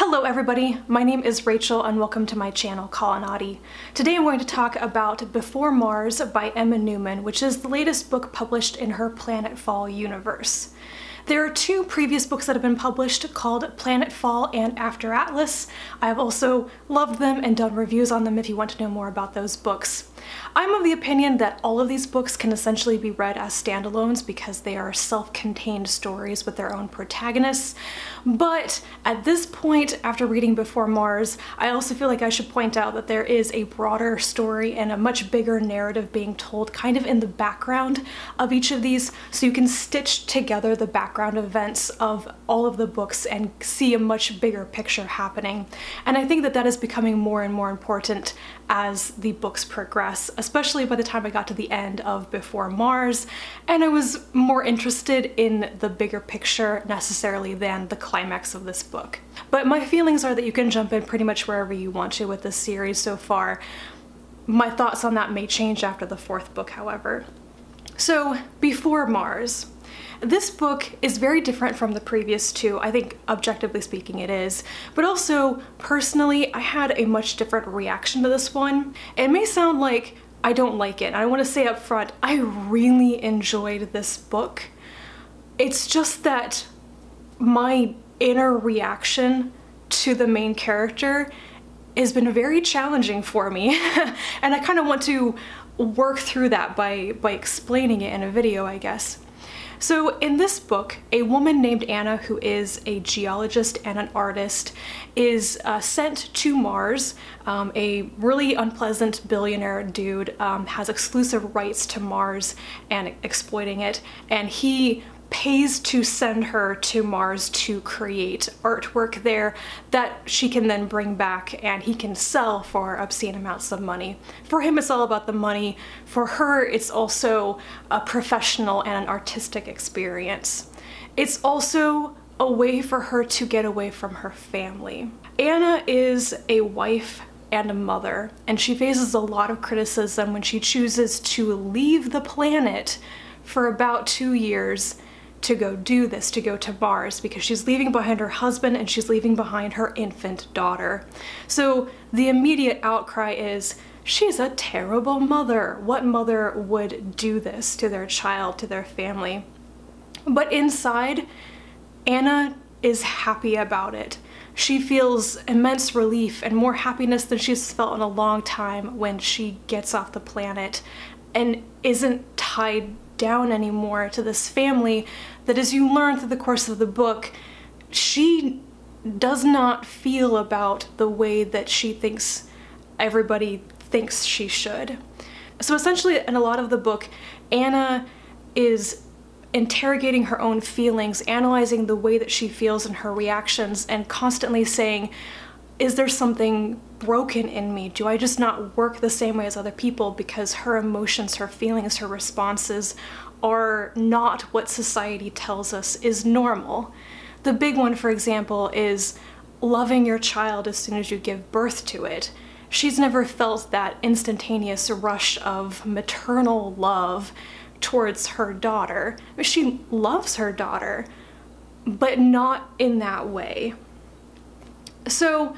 Hello everybody, my name is Rachel and welcome to my channel Colonati. Today I'm going to talk about Before Mars by Emma Newman, which is the latest book published in her Planetfall universe. There are two previous books that have been published called Planetfall and After Atlas. I have also loved them and done reviews on them if you want to know more about those books. I'm of the opinion that all of these books can essentially be read as standalones because they are self-contained stories with their own protagonists, but at this point, after reading Before Mars, I also feel like I should point out that there is a broader story and a much bigger narrative being told kind of in the background of each of these, so you can stitch together the background events of all of the books and see a much bigger picture happening. And I think that that is becoming more and more important as the books progress, especially by the time I got to the end of Before Mars, and I was more interested in the bigger picture necessarily than the climax of this book. But my feelings are that you can jump in pretty much wherever you want to with this series so far. My thoughts on that may change after the fourth book, however. So, Before Mars. This book is very different from the previous two. I think objectively speaking it is, but also personally I had a much different reaction to this one. It may sound like I don't like it, and I want to say up front, I really enjoyed this book. It's just that my inner reaction to the main character has been very challenging for me, and I kind of want to work through that by explaining it in a video, I guess. So in this book, a woman named Anna, who is a geologist and an artist, is sent to Mars. A really unpleasant billionaire dude has exclusive rights to Mars and exploiting it, and he pays to send her to Mars to create artwork there that she can then bring back and he can sell for obscene amounts of money. For him it's all about the money. For her it's also a professional and an artistic experience. It's also a way for her to get away from her family. Anna is a wife and a mother, and she faces a lot of criticism when she chooses to leave the planet for about 2 years to go do this, to go to Mars, because she's leaving behind her husband and she's leaving behind her infant daughter. So the immediate outcry is, she's a terrible mother. What mother would do this to their child, to their family? But inside, Anna is happy about it. She feels immense relief and more happiness than she's felt in a long time when she gets off the planet and isn't tied down anymore to this family that, as you learn through the course of the book, she does not feel about the way that she thinks everybody thinks she should. So essentially in a lot of the book, Anna is interrogating her own feelings, analyzing the way that she feels and her reactions, and constantly saying, is there something broken in me? Do I just not work the same way as other people because her emotions, her feelings, her responses are not what society tells us is normal? The big one, for example, is loving your child as soon as you give birth to it. She's never felt that instantaneous rush of maternal love towards her daughter. She loves her daughter, but not in that way. So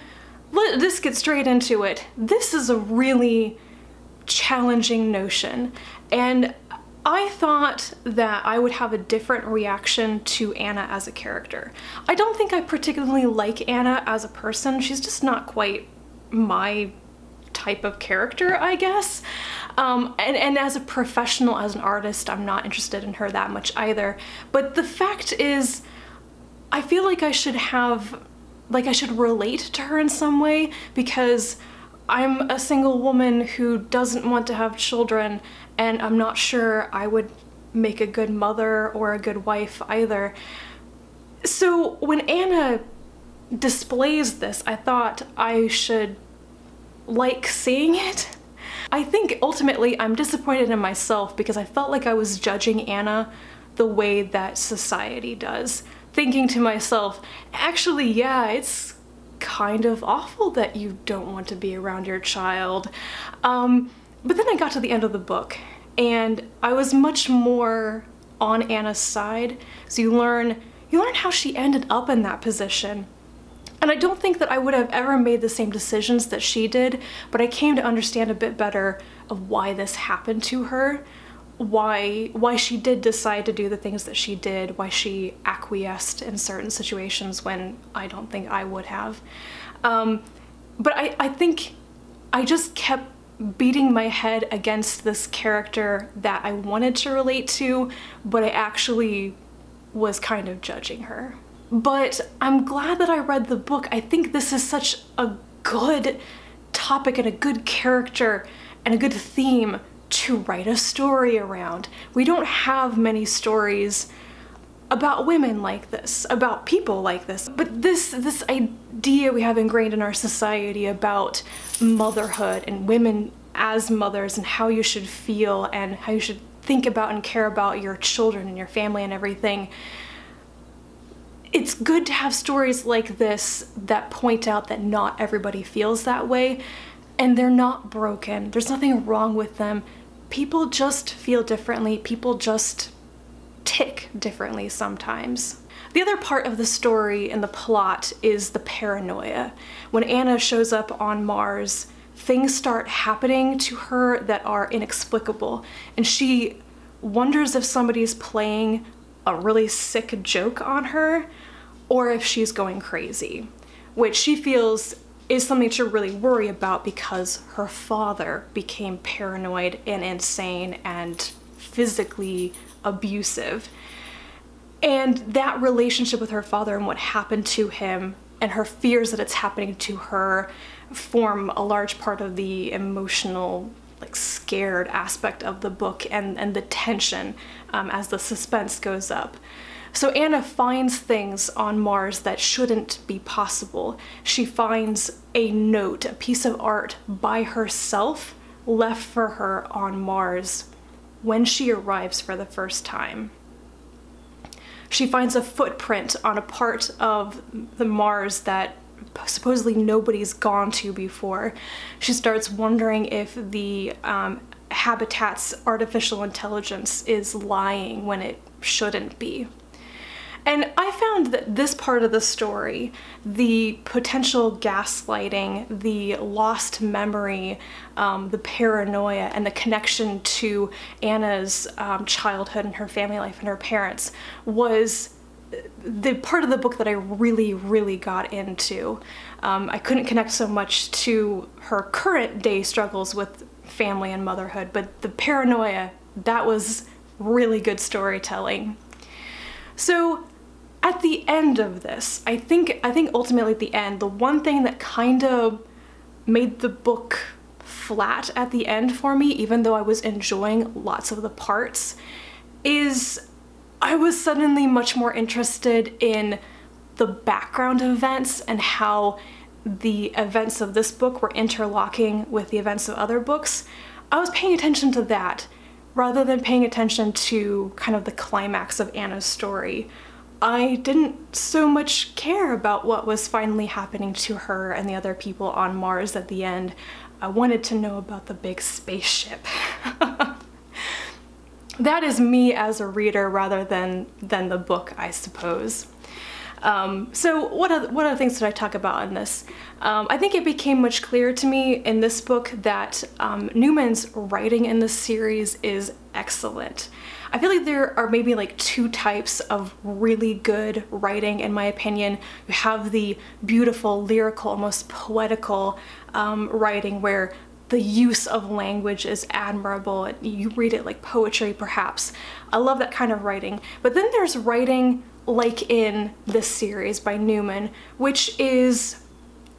let's get straight into it. This is a really challenging notion, and I thought that I would have a different reaction to Anna as a character. I don't think I particularly like Anna as a person. She's just not quite my type of character, I guess. And as a professional, as an artist, I'm not interested in her that much either. But the fact is, I feel like I should relate to her in some way, because I'm a single woman who doesn't want to have children, and I'm not sure I would make a good mother or a good wife either. So when Anna displays this, I thought I should like seeing it. I think ultimately I'm disappointed in myself because I felt like I was judging Anna the way that society does, thinking to myself, actually, yeah, it's kind of awful that you don't want to be around your child. But then I got to the end of the book and I was much more on Anna's side. So you learn how she ended up in that position. And I don't think that I would have ever made the same decisions that she did, but I came to understand a bit better of why this happened to her, why she did decide to do the things that she did, why she acquiesced in certain situations when I don't think I would have. But I think I just kept beating my head against this character that I wanted to relate to, but I actually was kind of judging her. But I'm glad that I read the book. I think this is such a good topic and a good character and a good theme to write a story around. We don't have many stories about women like this, about people like this, but this idea we have ingrained in our society about motherhood and women as mothers and how you should feel and how you should think about and care about your children and your family and everything. It's good to have stories like this that point out that not everybody feels that way, and they're not broken. There's nothing wrong with them. People just feel differently. People just tick differently sometimes. The other part of the story and the plot is the paranoia. When Anna shows up on Mars, things start happening to her that are inexplicable, and she wonders if somebody's playing a really sick joke on her or if she's going crazy, which she feels is something to really worry about because her father became paranoid and insane and physically abusive. And that relationship with her father and what happened to him and her fears that it's happening to her form a large part of the emotional, like, scared aspect of the book and the tension as the suspense goes up. So Anna finds things on Mars that shouldn't be possible. She finds a note, a piece of art by herself left for her on Mars when she arrives for the first time. She finds a footprint on a part of the Mars that supposedly nobody's gone to before. She starts wondering if the habitat's artificial intelligence is lying when it shouldn't be. And I found that this part of the story, the potential gaslighting, the lost memory, the paranoia, and the connection to Anna's childhood and her family life and her parents was the part of the book that I really, really got into. I couldn't connect so much to her current day struggles with family and motherhood, but the paranoia, that was really good storytelling. So at the end of this, I think ultimately at the end, the one thing that kind of made the book flat at the end for me, even though I was enjoying lots of the parts, is I was suddenly much more interested in the background events and how the events of this book were interlocking with the events of other books. I was paying attention to that rather than paying attention to kind of the climax of Anna's story. I didn't so much care about what was finally happening to her and the other people on Mars at the end. I wanted to know about the big spaceship. That is me as a reader rather than the book, I suppose. So what other things did I talk about in this? I think it became much clearer to me in this book that Newman's writing in this series is excellent. I feel like there are maybe like two types of really good writing, in my opinion. You have the beautiful, lyrical, almost poetical writing where the use of language is admirable. You read it like poetry, perhaps. I love that kind of writing. But then there's writing like in this series by Newman, which is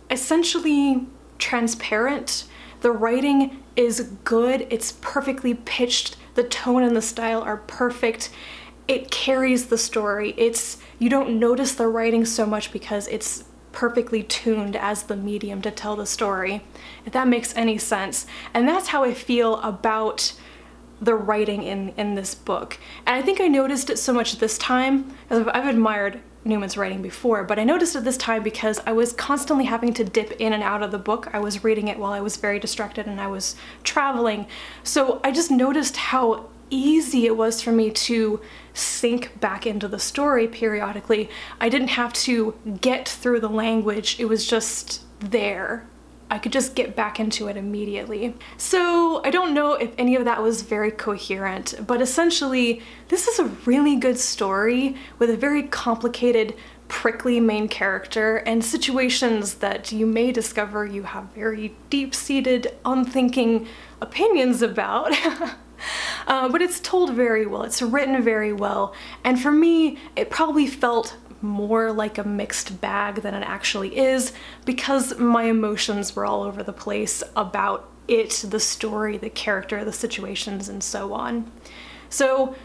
essentially transparent. The writing is good, it's perfectly pitched, the tone and the style are perfect, it carries the story. You don't notice the writing so much because it's perfectly tuned as the medium to tell the story, if that makes any sense. And that's how I feel about the writing in this book. And I think I noticed it so much this time. I've admired Newman's writing before, but I noticed it this time because I was constantly having to dip in and out of the book. I was reading it while I was very distracted and I was traveling. So I just noticed how easy it was for me to sink back into the story periodically. I didn't have to get through the language, it was just there. I could just get back into it immediately. So I don't know if any of that was very coherent, but essentially this is a really good story with a very complicated, prickly main character and situations that you may discover you have very deep-seated, unthinking opinions about. But it's told very well, it's written very well, and for me it probably felt more like a mixed bag than it actually is because my emotions were all over the place about it, the story, the character, the situations, and so on. So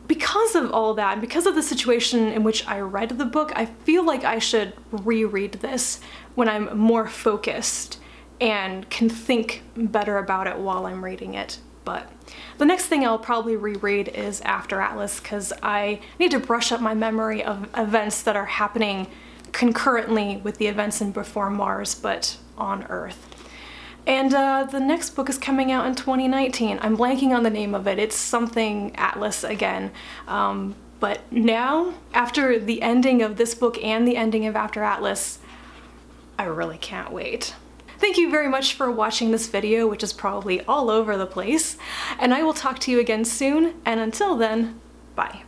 because of all that, because of the situation in which I read the book, I feel like I should reread this when I'm more focused and can think better about it while I'm reading it. But the next thing I'll probably reread is After Atlas because I need to brush up my memory of events that are happening concurrently with the events in Before Mars, but on Earth. And the next book is coming out in 2019. I'm blanking on the name of it. It's something Atlas again. But now, after the ending of this book and the ending of After Atlas, I really can't wait. Thank you very much for watching this video, which is probably all over the place, and I will talk to you again soon, and until then, bye.